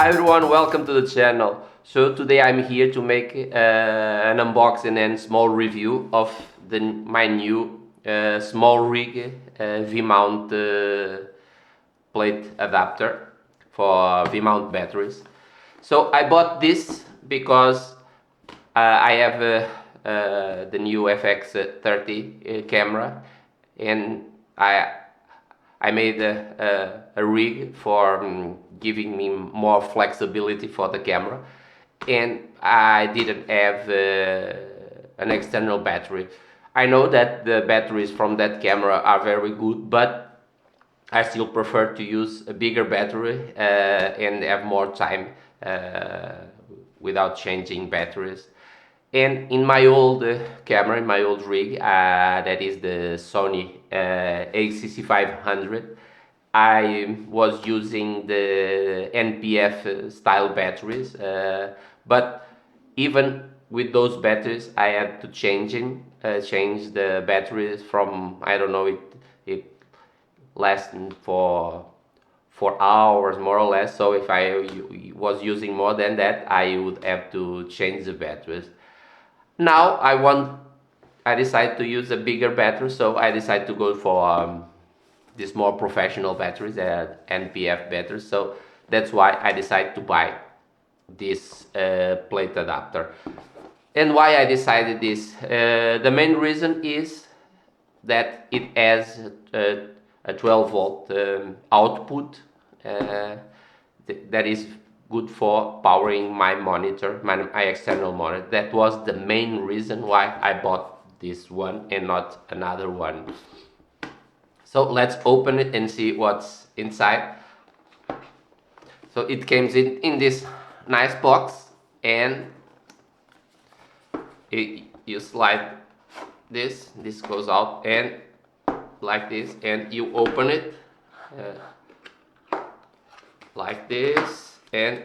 Hi everyone, welcome to the channel. So today I'm here to make an unboxing and small review of my new SmallRig V-mount plate adapter for V-mount batteries. So I bought this because I have the new FX30 camera, and I made a rig for giving me more flexibility for the camera, and I didn't have an external battery. I know that the batteries from that camera are very good, but I still prefer to use a bigger battery and have more time without changing batteries. And in my old camera, in my old rig, that is the Sony ACC500, I was using the NPF style batteries, but even with those batteries, I had to change the batteries from, I don't know, it lasted for 4 hours more or less. So if I was using more than that, I would have to change the batteries. Now I decide to use a bigger battery, so I decide to go for these more professional batteries, NPF batteries. So that's why I decide to buy this plate adapter. And why I decided this? The main reason is that it has a 12 volt output that is good for powering my monitor, my external monitor. That was the main reason why I bought this one and not another one. So let's open it and see what's inside. So it comes in this nice box, and you slide this goes out and like this, and you open it like this, and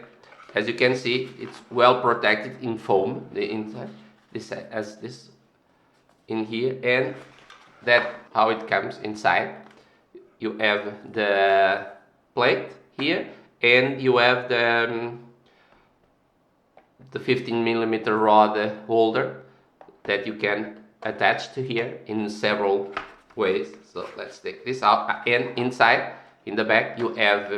as you can see, it's well protected in foam. The inside, this has this in here, and that how it comes inside. You have the plate here, and you have the 15mm rod holder that you can attach to here in several ways. So let's take this out, and inside, in the back, you have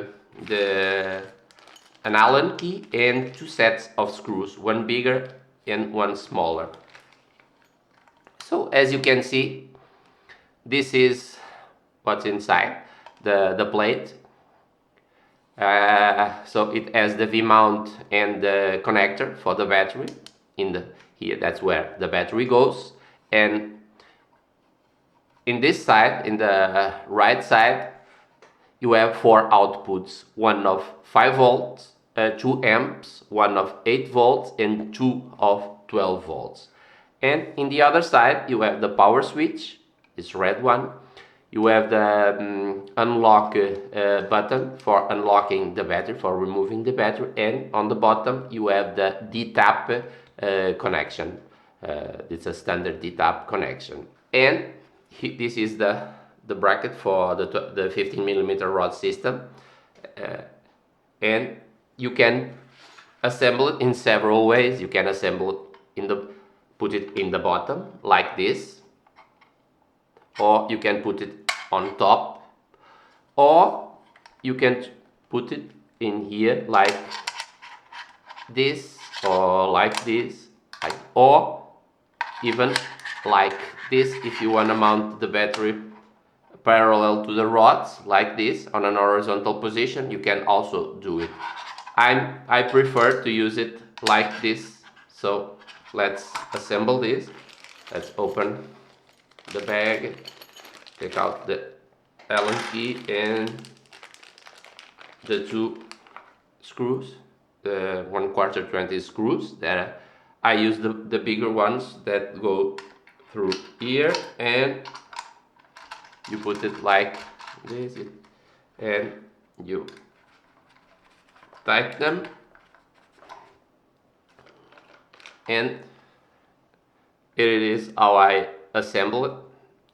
an Allen key and two sets of screws, one bigger and one smaller. So as you can see, this is what's inside the plate. So it has the V-mount and the connector for the battery here. That's where the battery goes. And in this side, in the right side, you have four outputs: one of 5 volts, 2 amps, one of 8 volts, and 2 of 12 volts. And in the other side, you have the power switch, this red one. You have the unlock button for unlocking the battery, for removing the battery, and on the bottom you have the D-tap connection. It's a standard D-tap connection. And this is the bracket for the 15mm rod system, and you can assemble it in several ways. You can assemble it put it in the bottom like this, or you can put it on top, or you can put it in here like this, or like this, or even like this if you want to mount the battery parallel to the rods like this on an horizontal position. You can also do it. I prefer to use it like this. So let's assemble this. Let's open the bag, take out the Allen key and the 2 screws, the 1/4 20 screws. That I use the bigger ones that go through here, and you put it like this, and you tighten them, and here it is how I assemble it.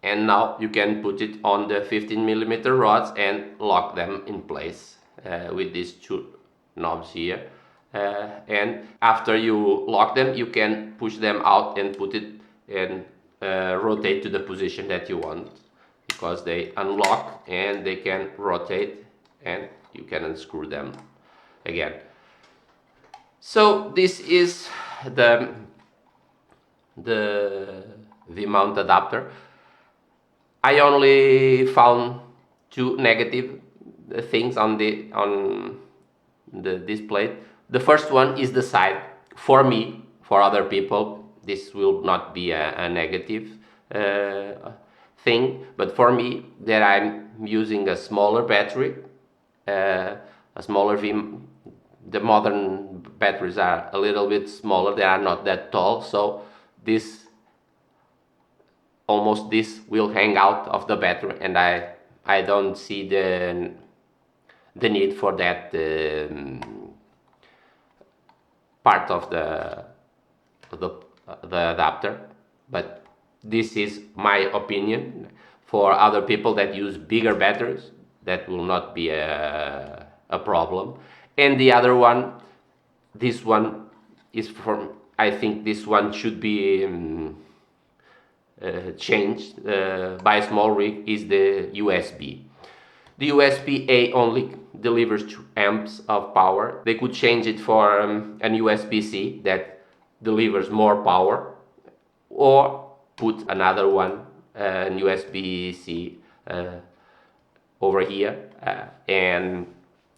And now you can put it on the 15mm rods and lock them in place with these two knobs here, and after you lock them, you can push them out and put it and rotate to the position that you want, because they unlock and they can rotate and you can unscrew them again. So this is the V-mount adapter. I only found two negative things on the display. The first one is the side. For me, for other people, this will not be a negative thing, but for me, that I'm using a smaller battery, a smaller the modern batteries are a little bit smaller, they are not that tall, so this will hang out of the battery, and I don't see the need for that part of the adapter. But this is my opinion. For other people that use bigger batteries, that will not be a problem. And the other one, this one is from, I think this one should be changed by SmallRig, is the USB. The USB-A only delivers 2 amps of power. They could change it for an USB-C that delivers more power, or put another one, an USB-C over here, and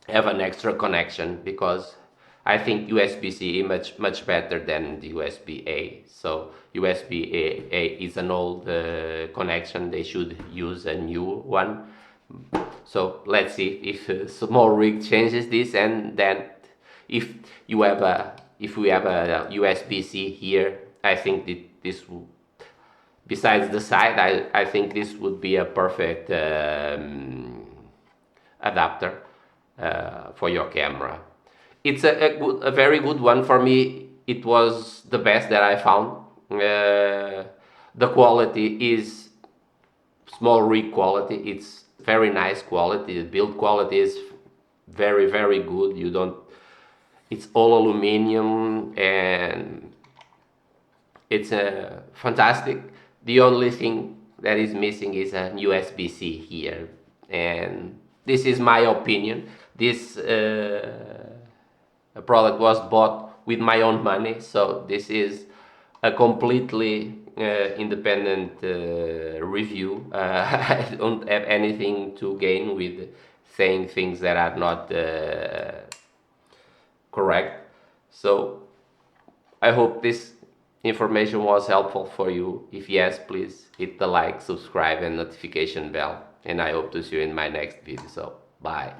have an extra connection, because I think USB-C is much better than the USB-A. So USB-A is an old connection. They should use a new one. So let's see if SmallRig changes this, and then if we have a USB-C here, I think that this, besides the side, I think this would be a perfect adapter for your camera. It's a very good one. For me, it was the best that I found. The quality is SmallRig quality. It's very nice quality. The build quality is very good. It's all aluminum and it's fantastic. The only thing that is missing is a USB-C here, and this is my opinion. This product was bought with my own money, so this is a completely independent review. I don't have anything to gain with saying things that are not correct. So I hope this information was helpful for you. If yes, please hit the like, subscribe and notification bell, and I hope to see you in my next video. So bye.